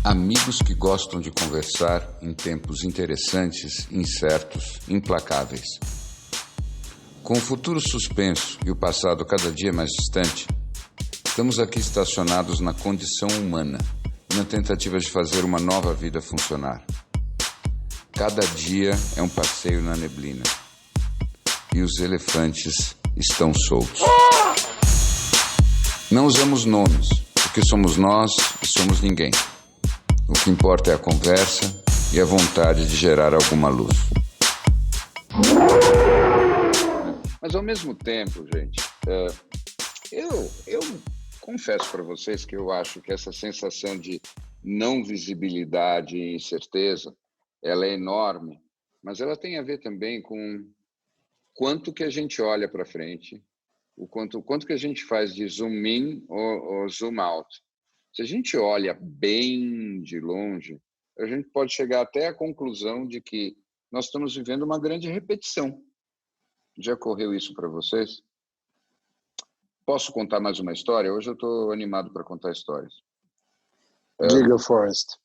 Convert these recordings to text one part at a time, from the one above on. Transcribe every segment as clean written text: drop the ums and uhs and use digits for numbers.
Amigos que gostam de conversar em tempos interessantes, incertos, implacáveis. Com o futuro suspenso e o passado cada dia mais distante, estamos aqui estacionados na condição humana, na tentativa de fazer uma nova vida funcionar. Cada dia é um passeio na neblina. E os elefantes estão soltos. Não usamos nomes, porque somos nós e somos ninguém. O que importa é a conversa e a vontade de gerar alguma luz. Mas ao mesmo tempo, gente, eu confesso para vocês que eu acho que essa sensação de não visibilidade e incerteza, ela é enorme, mas ela tem a ver também com quanto que a gente olha para frente, o quanto que a gente faz de zoom in ou zoom out. Se a gente olha bem de longe, a gente pode chegar até à conclusão de que nós estamos vivendo uma grande repetição. Já ocorreu isso para vocês? Posso contar mais uma história? Hoje eu estou animado para contar histórias. Diga, Forrest.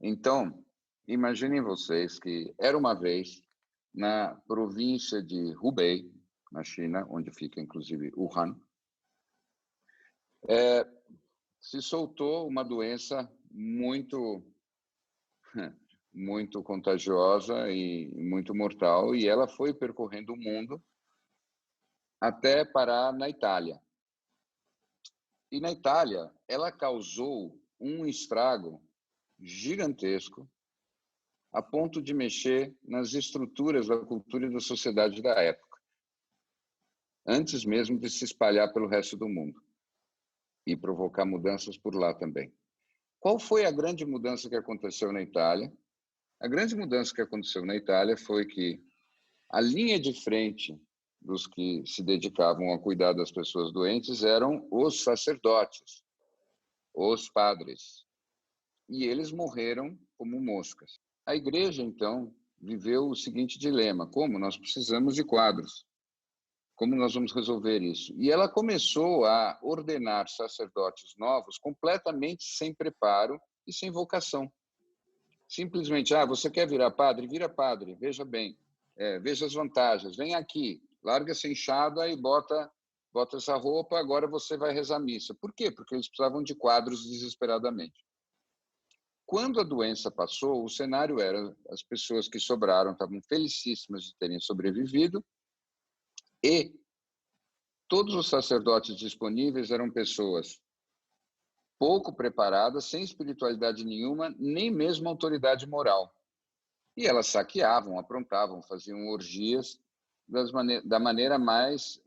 Então, imaginem vocês que era uma vez na província de Hubei, na China, onde fica inclusive Wuhan, se soltou uma doença muito contagiosa e muito mortal, e ela foi percorrendo o mundo até parar na Itália. E na Itália, ela causou um estrago gigantesco a ponto de mexer nas estruturas da cultura e da sociedade da época, antes mesmo de se espalhar pelo resto do mundo e provocar mudanças por lá também. Qual foi a grande mudança que aconteceu na Itália? A grande mudança que aconteceu na Itália foi que a linha de frente dos que se dedicavam a cuidar das pessoas doentes eram os sacerdotes, os padres. E eles morreram como moscas. A igreja, então, viveu o seguinte dilema: como nós precisamos de quadros? Como nós vamos resolver isso? E ela começou a ordenar sacerdotes novos completamente sem preparo e sem vocação. Simplesmente, você quer virar padre? Vira padre, veja bem, veja as vantagens, vem aqui, larga essa enxada e bota essa roupa, agora você vai rezar missa. Por quê? Porque eles precisavam de quadros desesperadamente. Quando a doença passou, o cenário era: as pessoas que sobraram estavam felicíssimas de terem sobrevivido, e todos os sacerdotes disponíveis eram pessoas pouco preparadas, sem espiritualidade nenhuma, nem mesmo autoridade moral. E elas saqueavam, aprontavam, faziam orgias da maneira mais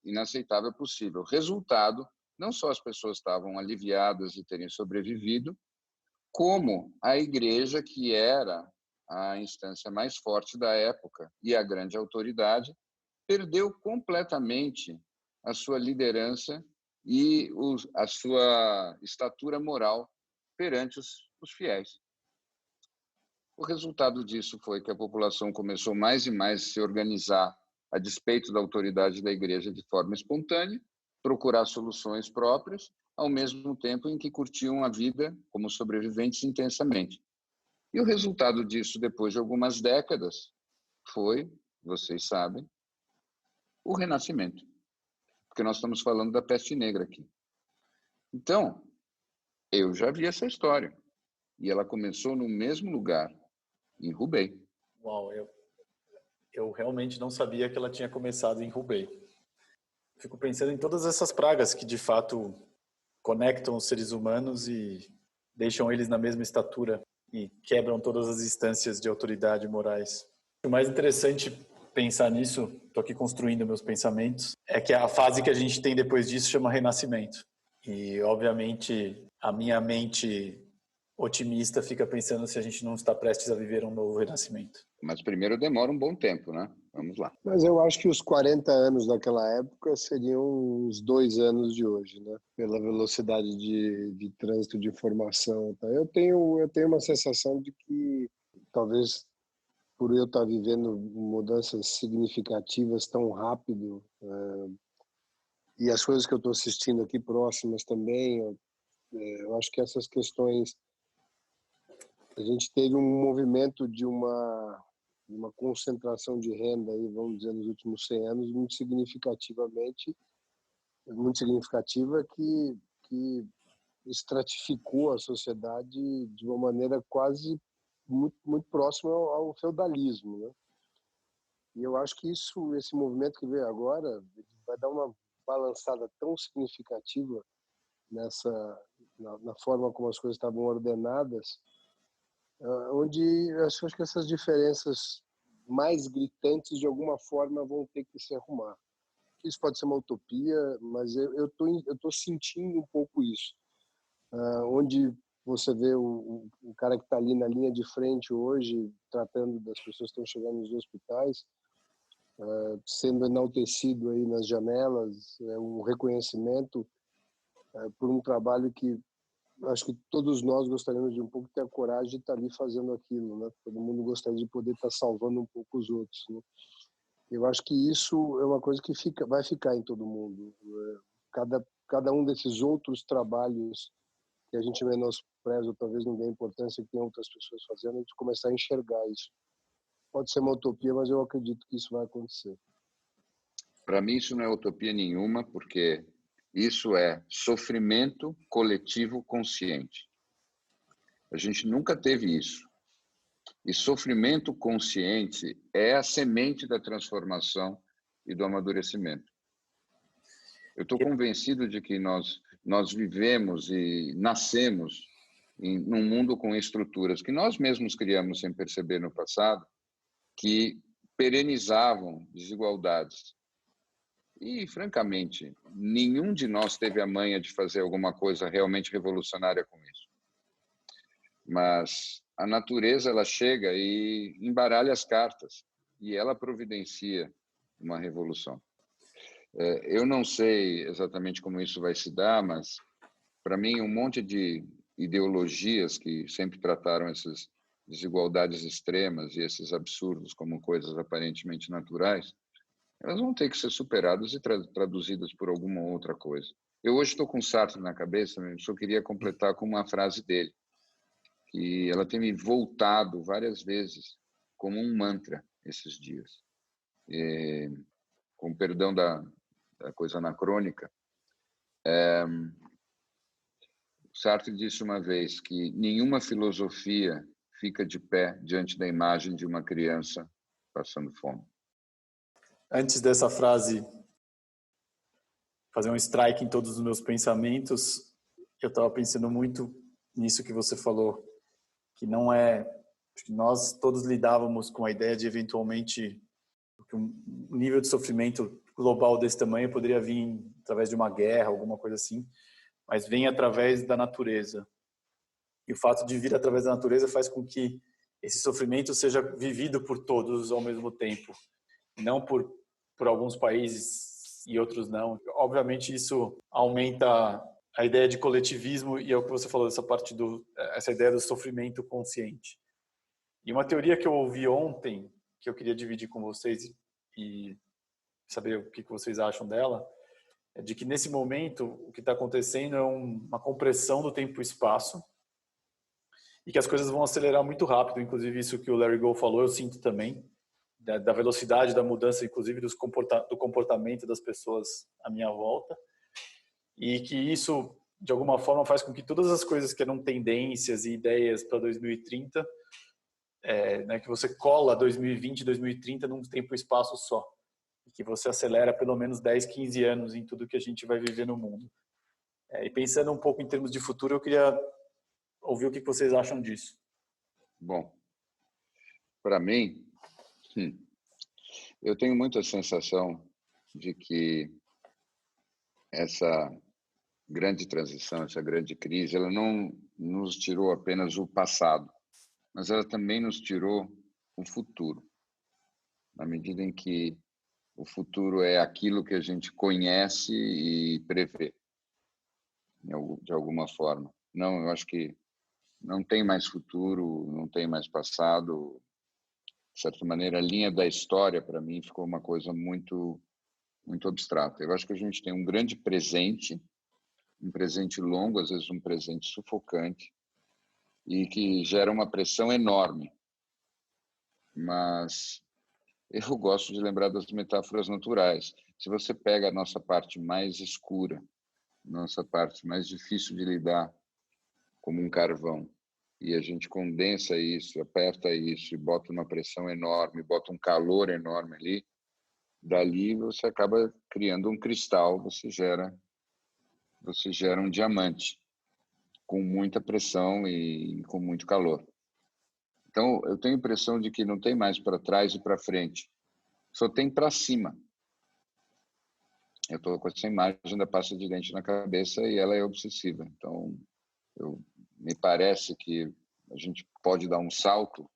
inaceitável possível. Resultado, não só as pessoas estavam aliviadas de terem sobrevivido, como a igreja, que era a instância mais forte da época e a grande autoridade, perdeu completamente a sua liderança e a sua estatura moral perante os fiéis. O resultado disso foi que a população começou mais e mais a se organizar a despeito da autoridade da igreja de forma espontânea, procurar soluções próprias, ao mesmo tempo em que curtiam a vida como sobreviventes intensamente. E o resultado disso, depois de algumas décadas, foi, vocês sabem, o Renascimento. Porque nós estamos falando da peste negra aqui. Então, eu já vi essa história. E ela começou no mesmo lugar, em Hubei. Uau, eu realmente não sabia que ela tinha começado em Hubei. Fico pensando em todas essas pragas que, de fato, conectam os seres humanos e deixam eles na mesma estatura e quebram todas as instâncias de autoridade morais. O mais interessante pensar nisso, estou aqui construindo meus pensamentos, é que a fase que a gente tem depois disso chama renascimento. E, obviamente, a minha mente otimista fica pensando se a gente não está prestes a viver um novo renascimento. Mas primeiro demora um bom tempo, né? Vamos lá. Mas eu acho que os 40 anos daquela época seriam os 2 anos de hoje, né? Pela velocidade de trânsito de informação. Tá? Eu tenho uma sensação de que talvez por eu estar vivendo mudanças significativas tão rápido, e as coisas que eu estou assistindo aqui próximas também, eu acho que essas questões, a gente teve um movimento de uma concentração de renda aí, vamos dizer, nos últimos 100 anos muito significativa que estratificou a sociedade de uma maneira quase muito próxima ao feudalismo, né? E eu acho que esse movimento que veio agora vai dar uma balançada tão significativa na forma como as coisas estavam ordenadas, onde eu acho que essas diferenças mais gritantes de alguma forma vão ter que se arrumar. Isso pode ser uma utopia, mas eu tô sentindo um pouco isso. Onde você vê o cara que está ali na linha de frente hoje, tratando das pessoas que estão chegando nos hospitais, sendo enaltecido aí nas janelas, um reconhecimento por um trabalho que acho que todos nós gostaríamos de um pouco ter a coragem de estar ali fazendo aquilo, né? Todo mundo gostaria de poder estar salvando um pouco os outros, né? Eu acho que isso é uma coisa que vai ficar em todo mundo. Cada um desses outros trabalhos que a gente menospreza, ou talvez não dê importância que tem outras pessoas fazendo, a gente começar a enxergar isso. Pode ser uma utopia, mas eu acredito que isso vai acontecer. Para mim, isso não é utopia nenhuma, porque isso é sofrimento coletivo consciente. A gente nunca teve isso. E sofrimento consciente é a semente da transformação e do amadurecimento. Eu estou convencido de que nós vivemos e nascemos num mundo com estruturas que nós mesmos criamos sem perceber no passado, que perenizavam desigualdades. E, francamente, nenhum de nós teve a manha de fazer alguma coisa realmente revolucionária com isso. Mas a natureza, ela chega e embaralha as cartas, e ela providencia uma revolução. Eu não sei exatamente como isso vai se dar, mas, para mim, um monte de ideologias que sempre trataram essas desigualdades extremas e esses absurdos como coisas aparentemente naturais, elas vão ter que ser superadas e traduzidas por alguma outra coisa. Eu hoje estou com Sartre na cabeça, eu só queria completar com uma frase dele, que ela tem me voltado várias vezes como um mantra esses dias. Com perdão da coisa anacrônica, Sartre disse uma vez que nenhuma filosofia fica de pé diante da imagem de uma criança passando fome. Antes dessa frase fazer um strike em todos os meus pensamentos, eu estava pensando muito nisso que você falou, que não é... Acho que nós todos lidávamos com a ideia de, eventualmente, que um nível de sofrimento global desse tamanho poderia vir através de uma guerra, alguma coisa assim, mas vem através da natureza. E o fato de vir através da natureza faz com que esse sofrimento seja vivido por todos ao mesmo tempo, não por alguns países e outros não. Obviamente isso aumenta a ideia de coletivismo e é o que você falou, essa ideia do sofrimento consciente. E uma teoria que eu ouvi ontem, que eu queria dividir com vocês e saber o que vocês acham dela, é de que nesse momento o que está acontecendo é uma compressão do tempo e espaço e que as coisas vão acelerar muito rápido. Inclusive isso que o Larry Gold falou, eu sinto também, da velocidade da mudança, inclusive do comportamento das pessoas à minha volta, e que isso de alguma forma faz com que todas as coisas que eram tendências e ideias para 2030, que você cola 2020 e 2030 num tempo e espaço só, e que você acelera pelo menos 10, 15 anos em tudo que a gente vai viver no mundo. E pensando um pouco em termos de futuro, eu queria ouvir o que vocês acham disso. Bom, para mim, eu tenho muita sensação de que essa grande transição, essa grande crise, ela não nos tirou apenas o passado, mas ela também nos tirou o futuro, na medida em que o futuro é aquilo que a gente conhece e prevê, de alguma forma. Não, eu acho que não tem mais futuro, não tem mais passado. de certa maneira, a linha da história, para mim, ficou uma coisa muito, muito abstrata. Eu acho que a gente tem um grande presente, um presente longo, às vezes um presente sufocante, e que gera uma pressão enorme. Mas eu gosto de lembrar das metáforas naturais. Se você pega a nossa parte mais escura, nossa parte mais difícil de lidar, como um carvão, e a gente condensa isso, aperta isso, e bota uma pressão enorme, bota um calor enorme ali, dali você acaba criando um cristal, você gera um diamante com muita pressão e com muito calor. Então, eu tenho a impressão de que não tem mais para trás e para frente, só tem para cima. Eu estou com essa imagem da pasta de dente na cabeça e ela é obsessiva. Então, me parece que a gente pode dar um salto,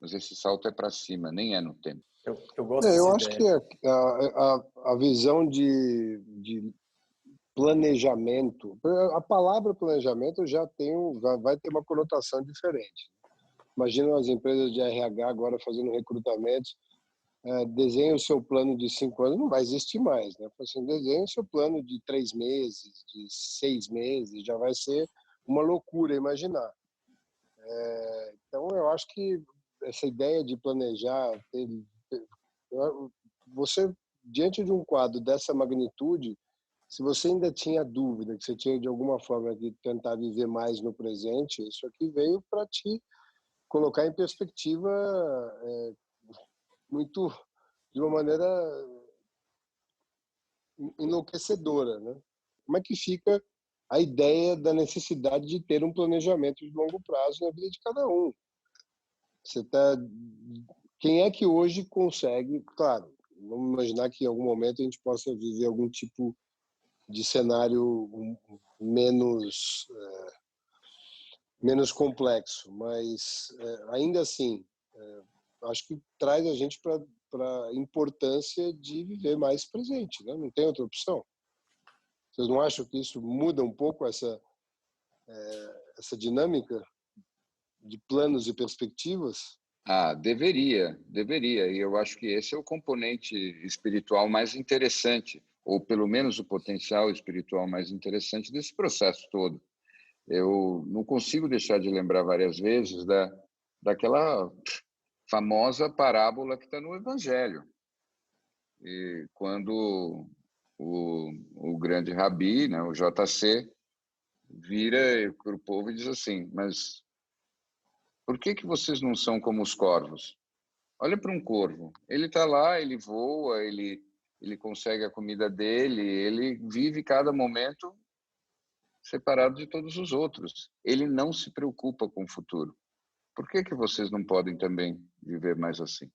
mas esse salto é para cima, nem é no tempo. Eu gosto Eu dessa acho ideia. que a visão de planejamento, a palavra planejamento vai ter uma conotação diferente. Imagina as empresas de RH agora fazendo recrutamentos, desenhe o seu plano de 5 anos, não vai existir mais, né? Assim, desenhe o seu plano de 3 meses, de 6 meses, já vai ser uma loucura imaginar. Então, eu acho que essa ideia de planejar, você, diante de um quadro dessa magnitude, se você ainda tinha dúvida, que você tinha de alguma forma de tentar viver mais no presente, isso aqui veio para te colocar em perspectiva muito, de uma maneira enlouquecedora, né? Como é que fica a ideia da necessidade de ter um planejamento de longo prazo na vida de cada um? Quem é que hoje consegue? Claro, vamos imaginar que em algum momento a gente possa viver algum tipo de cenário menos complexo, mas ainda assim, acho que traz a gente para a importância de viver mais presente, né? Não tem outra opção. Vocês não acham que isso muda um pouco essa dinâmica de planos e perspectivas? Deveria. E eu acho que esse é o componente espiritual mais interessante, ou pelo menos o potencial espiritual mais interessante desse processo todo. Eu não consigo deixar de lembrar várias vezes daquela famosa parábola que está no Evangelho. E quando o grande rabi, né, o JC, vira para o povo e diz assim: mas por que vocês não são como os corvos? Olha para um corvo. Ele está lá, ele voa, ele consegue a comida dele, ele vive cada momento separado de todos os outros. Ele não se preocupa com o futuro. Por que vocês não podem também viver mais assim?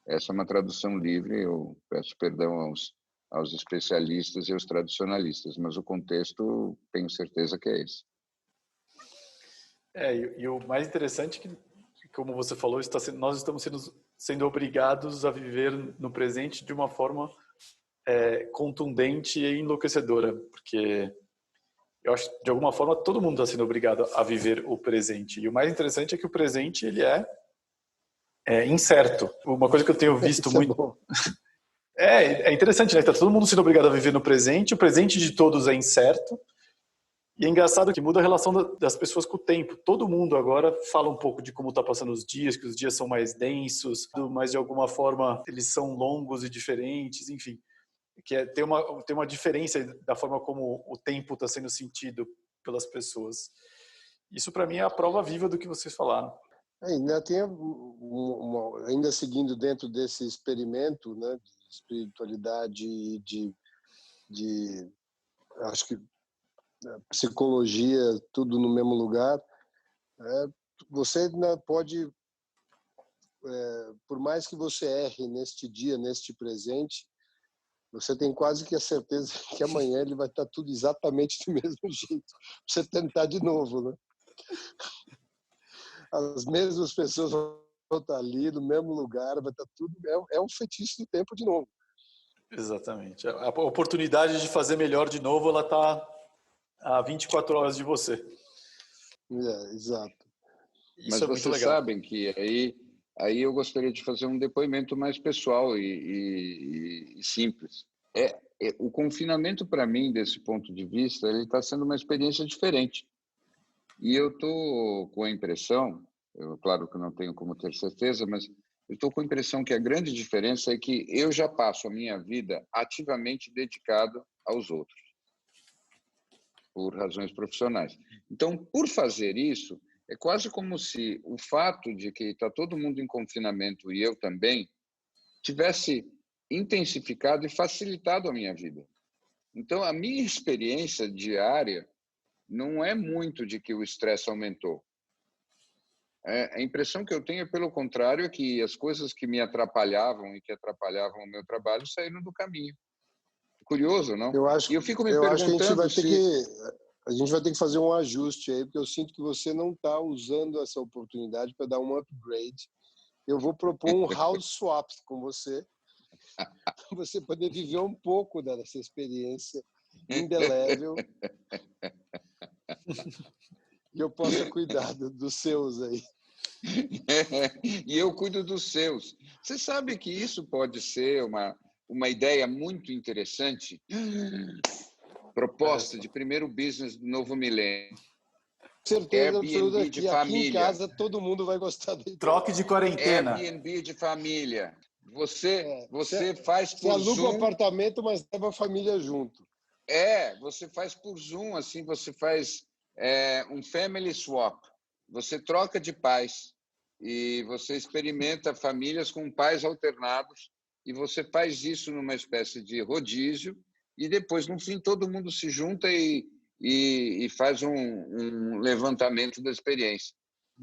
Essa é uma tradução livre, eu peço perdão aos especialistas e aos tradicionalistas, mas o contexto, tenho certeza que é esse. E o mais interessante é que, como você falou, nós estamos sendo obrigados a viver no presente de uma forma contundente e enlouquecedora, porque eu acho que, de alguma forma, todo mundo está sendo obrigado a viver o presente. E o mais interessante é que o presente ele é incerto. Uma coisa que eu tenho visto muito... É interessante, né? Está todo mundo sendo obrigado a viver no presente, o presente de todos é incerto. E é engraçado que muda a relação das pessoas com o tempo. Todo mundo agora fala um pouco de como está passando os dias, que os dias são mais densos, mas de alguma forma eles são longos e diferentes, enfim. Tem uma diferença da forma como o tempo está sendo sentido pelas pessoas. Isso, para mim, é a prova viva do que vocês falaram. Ainda tem ainda seguindo dentro desse experimento, né, de espiritualidade e de acho que psicologia, tudo no mesmo lugar. Você pode, por mais que você erre neste dia, neste presente, você tem quase que a certeza que amanhã ele vai estar tudo exatamente do mesmo jeito. Você tentar de novo, né? As mesmas pessoas vão estar ali no mesmo lugar, vai estar tudo. É um feitiço do tempo de novo. Exatamente. A oportunidade de fazer melhor de novo, ela está a 24 horas de você. Exato. Mas vocês sabem que aí aí eu gostaria de fazer um depoimento mais pessoal e simples. O confinamento, para mim, desse ponto de vista, ele está sendo uma experiência diferente. E eu estou com a impressão, claro que não tenho como ter certeza, mas eu estou com a impressão que a grande diferença é que eu já passo a minha vida ativamente dedicado aos outros, por razões profissionais. Então, por fazer isso, é quase como se o fato de que está todo mundo em confinamento e eu também tivesse intensificado e facilitado a minha vida. Então, a minha experiência diária não é muito de que o estresse aumentou. A impressão que eu tenho é, pelo contrário, é que as coisas que me atrapalhavam e que atrapalhavam o meu trabalho saíram do caminho. Curioso, não? E eu fico me acho que a gente vai ter se... a gente vai ter que fazer um ajuste aí, porque eu sinto que você não está usando essa oportunidade para dar um upgrade. Eu vou propor um house swap com você, para você poder viver um pouco dessa experiência indelével e eu possa cuidar dos seus aí. E eu cuido dos seus. Você sabe que isso pode ser uma ideia muito interessante? Proposta de primeiro business do novo milênio. Certeza absoluta Airbnb de família. Aqui em casa todo mundo vai gostar da ideia. Troque de quarentena. Airbnb de família. Você faz por Zoom. Você aluga um apartamento, mas leva a família junto. Você faz por Zoom, assim, você faz um family swap. Você troca de pais e você experimenta famílias com pais alternados e você faz isso numa espécie de rodízio e depois, no fim, todo mundo se junta e faz um levantamento da experiência.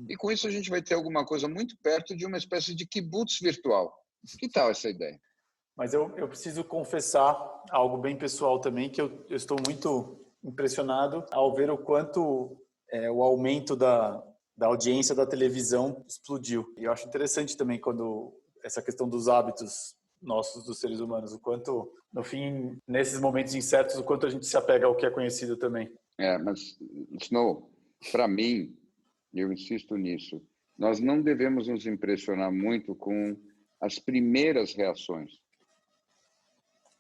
E com isso a gente vai ter alguma coisa muito perto de uma espécie de kibutz virtual. Que tal essa ideia? Mas eu preciso confessar algo bem pessoal também, que eu estou muito impressionado ao ver o quanto o aumento da audiência da televisão explodiu. E eu acho interessante também quando essa questão dos hábitos nossos, dos seres humanos, o quanto, no fim, nesses momentos incertos, o quanto a gente se apega ao que é conhecido também. Mas, Snow, para mim, eu insisto nisso, nós não devemos nos impressionar muito com as primeiras reações.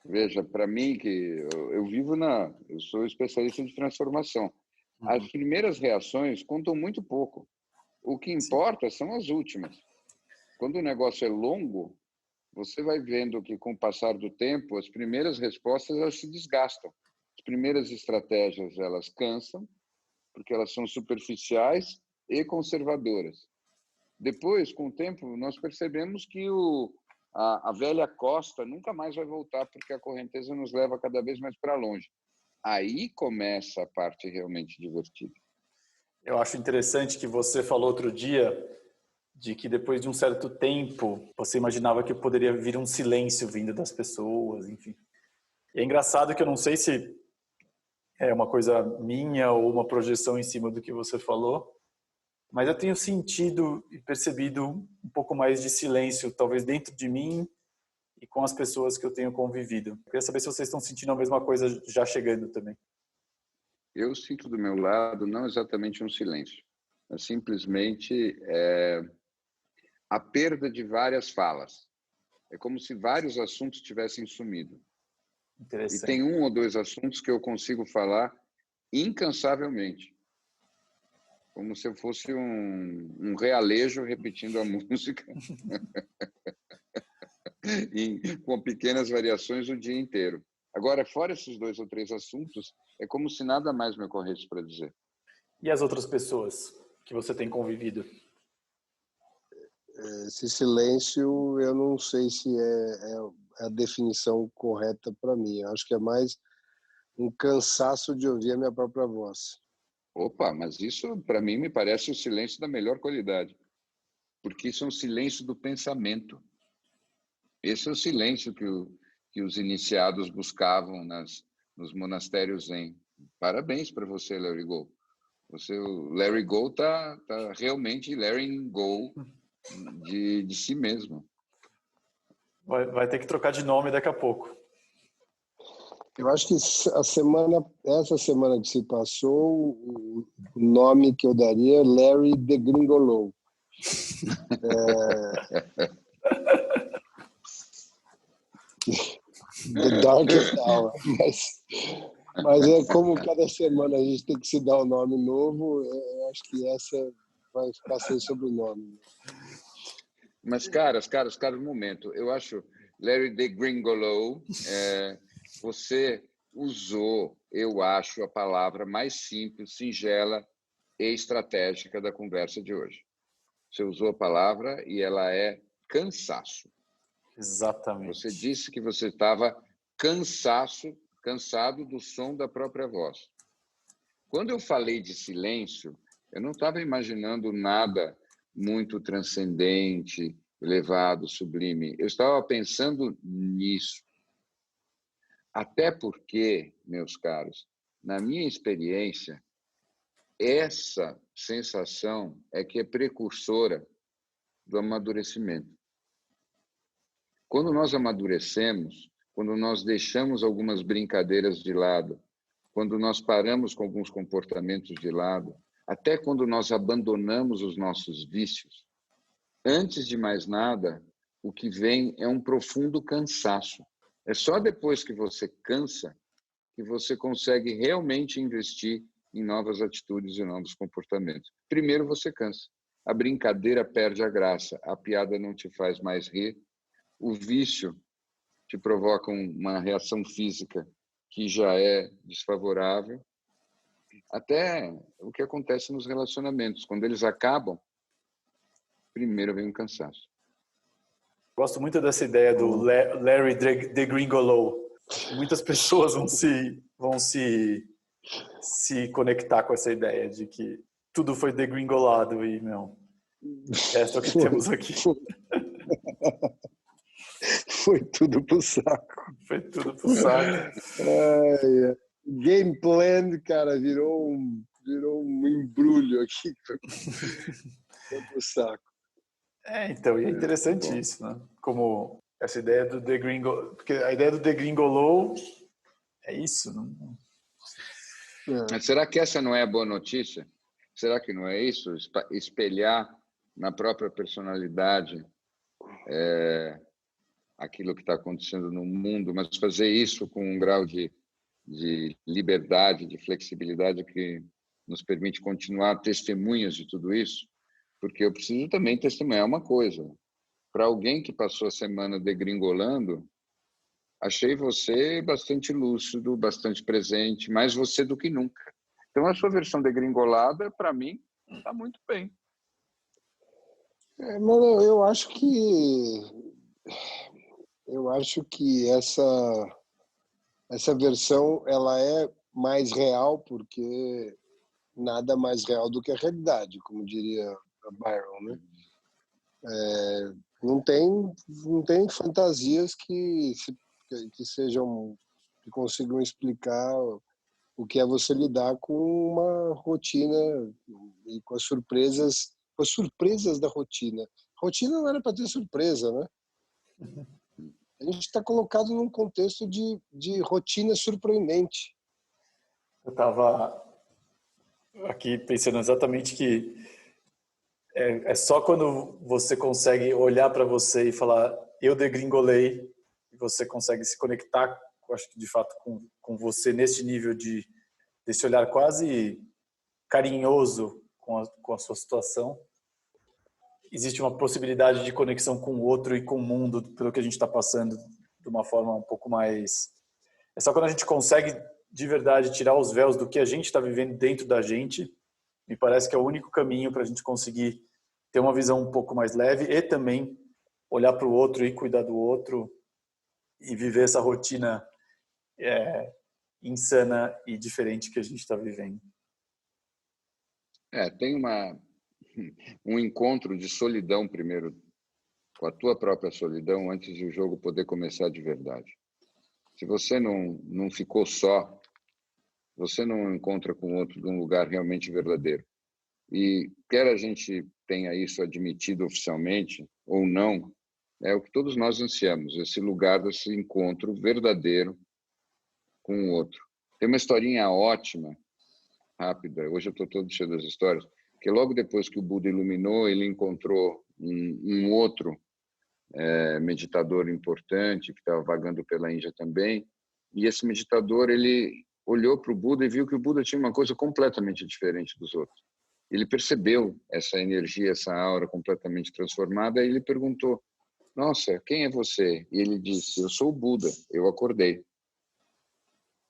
Veja, para mim, que eu sou especialista de transformação. As primeiras reações contam muito pouco. O que importa são as últimas. Quando o negócio é longo, você vai vendo que, com o passar do tempo, as primeiras respostas elas se desgastam. As primeiras estratégias elas cansam, porque elas são superficiais e conservadoras. Depois, com o tempo, nós percebemos que a velha costa nunca mais vai voltar, porque a correnteza nos leva cada vez mais para longe. Aí começa a parte realmente divertida. Eu acho interessante que você falou outro dia de que depois de um certo tempo você imaginava que poderia vir um silêncio vindo das pessoas, enfim. E é engraçado que eu não sei se é uma coisa minha ou uma projeção em cima do que você falou, mas eu tenho sentido e percebido um pouco mais de silêncio, talvez dentro de mim e com as pessoas que eu tenho convivido. Eu queria saber se vocês estão sentindo a mesma coisa já chegando também. Eu sinto do meu lado não exatamente um silêncio, mas simplesmente a perda de várias falas. É como se vários assuntos tivessem sumido. E tem um ou dois assuntos que eu consigo falar incansavelmente, como se eu fosse um realejo repetindo a música com pequenas variações o dia inteiro. Agora, fora esses 2 ou 3 assuntos, é como se nada mais me ocorresse para dizer. E as outras pessoas que você tem convivido? Esse silêncio, eu não sei se é a definição correta para mim. Eu acho que é mais um cansaço de ouvir a minha própria voz. Opa, mas isso, para mim, me parece o silêncio da melhor qualidade. Porque isso é um silêncio do pensamento. Esse é o silêncio que os iniciados buscavam nos monastérios zen. Parabéns para você, Larry Go. O Larry Go tá realmente Larry Go de si mesmo. Vai ter que trocar de nome daqui a pouco. Eu acho que essa semana que se passou, o nome que eu daria é Larry The Gringolou. The Darkest Hour. Mas é como cada semana a gente tem que se dar um nome novo, eu acho que essa vai ficar sem sobrenome. Mas, caras, um momento. Eu acho, Larry DeGringolo, você usou, eu acho, a palavra mais simples, singela e estratégica da conversa de hoje. Você usou a palavra e ela é cansaço. Exatamente. Você disse que você estava cansado do som da própria voz. Quando eu falei de silêncio, eu não estava imaginando nada muito transcendente, elevado, sublime. Eu estava pensando nisso. Até porque, meus caros, na minha experiência, essa sensação é que é precursora do amadurecimento. Quando nós amadurecemos, quando nós deixamos algumas brincadeiras de lado, quando nós paramos com alguns comportamentos de lado, até quando nós abandonamos os nossos vícios, antes de mais nada, o que vem é um profundo cansaço. É só depois que você cansa que você consegue realmente investir em novas atitudes e novos comportamentos. Primeiro você cansa. A brincadeira perde a graça, a piada não te faz mais rir, o vício te provoca uma reação física que já é desfavorável. Até o que acontece nos relacionamentos. Quando eles acabam, primeiro vem o cansaço. Gosto muito dessa ideia do Larry DeGringolo. Muitas pessoas vão se conectar com essa ideia de que tudo foi degringolado e, meu, essa é o que temos aqui. Foi tudo pro saco. Foi tudo pro saco. Game plan, cara, virou um embrulho aqui. Foi pro saco. Então, e é interessante isso, né? Como essa ideia do degringolo, porque a ideia do degringolou é isso, não? Mas será que essa não é a boa notícia? Será que não é isso? Espelhar na própria personalidade aquilo que está acontecendo no mundo, mas fazer isso com um grau de liberdade, de flexibilidade que nos permite continuar testemunhas de tudo isso, porque eu preciso também testemunhar uma coisa. Para alguém que passou a semana degringolando, achei você bastante lúcido, bastante presente, mais você do que nunca. Então, a sua versão degringolada, para mim, está muito bem. Mas eu acho que essa versão ela é mais real, porque nada mais real do que a realidade, como diria Byron, né? Não tem fantasias que consigam explicar o que é você lidar com uma rotina e com as surpresas da rotina. A rotina não era para ter surpresa, né? A gente está colocado num contexto de rotina surpreendente. Eu estava aqui pensando exatamente que é só quando você consegue olhar para você e falar eu degringolei, e você consegue se conectar, eu acho que de fato com você nesse nível desse olhar quase carinhoso com a sua situação. Existe uma possibilidade de conexão com o outro e com o mundo pelo que a gente está passando de uma forma um pouco mais... É só quando a gente consegue de verdade tirar os véus do que a gente está vivendo dentro da gente, me parece que é o único caminho para a gente conseguir ter uma visão um pouco mais leve e também olhar para o outro e cuidar do outro e viver essa rotina insana e diferente que a gente está vivendo. Tem um encontro de solidão primeiro, com a tua própria solidão, antes de o jogo poder começar de verdade. Se você não ficou só, você não encontra com o outro num lugar realmente verdadeiro. E quer a gente tenha isso admitido oficialmente ou não, é o que todos nós ansiamos, esse lugar desse encontro verdadeiro com o outro. Tem uma historinha ótima, rápida, hoje eu estou todo cheio das histórias, que logo depois que o Buda iluminou, ele encontrou um outro meditador importante que estava vagando pela Índia também, e esse meditador, ele olhou para o Buda e viu que o Buda tinha uma coisa completamente diferente dos outros. Ele percebeu essa energia, essa aura completamente transformada, e ele perguntou: nossa, quem é você? E ele disse: eu sou o Buda, eu acordei.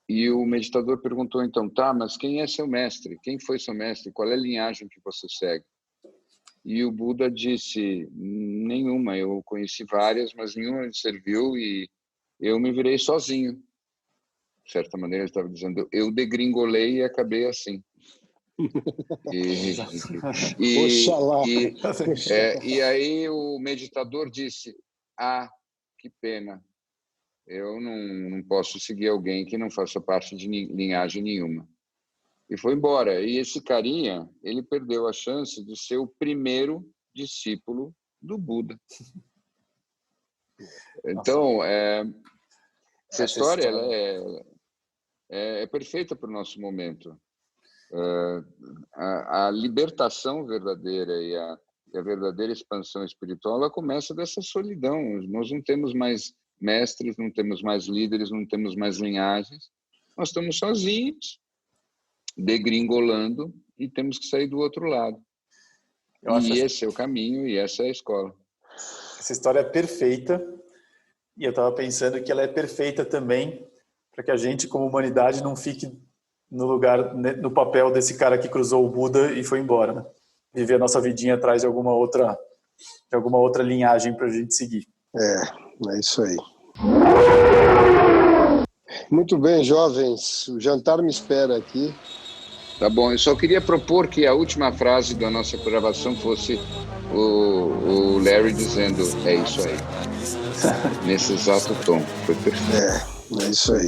E o meditador perguntou então: tá, mas quem é seu mestre? Quem foi seu mestre? Qual é a linhagem que você segue? E o Buda disse: nenhuma, eu conheci várias, mas nenhuma me serviu e eu me virei sozinho. De certa maneira, ele estava dizendo: eu degringolei e acabei assim. E aí o meditador disse: ah, que pena, eu não posso seguir alguém que não faça parte de linhagem nenhuma. E foi embora. E esse carinha, ele perdeu a chance de ser o primeiro discípulo do Buda. Então, essa história ela é perfeita para o nosso momento. A libertação verdadeira e a verdadeira expansão espiritual, ela começa dessa solidão. Nós não temos mais mestres, não temos mais líderes, não temos mais linhagens. Nós estamos sozinhos, degringolando, e temos que sair do outro lado. Esse é o caminho e essa é a escola. Essa história é perfeita, e eu estava pensando que ela é perfeita também para que a gente, como humanidade, não fique no papel desse cara que cruzou o Buda e foi embora, né? Viver a nossa vidinha atrás de alguma outra linhagem para a gente seguir. É isso aí. Muito bem, jovens. O jantar me espera aqui. Tá bom, eu só queria propor que a última frase da nossa gravação fosse o Larry dizendo: é isso aí. Nesse exato tom. Foi perfeito. É isso aí.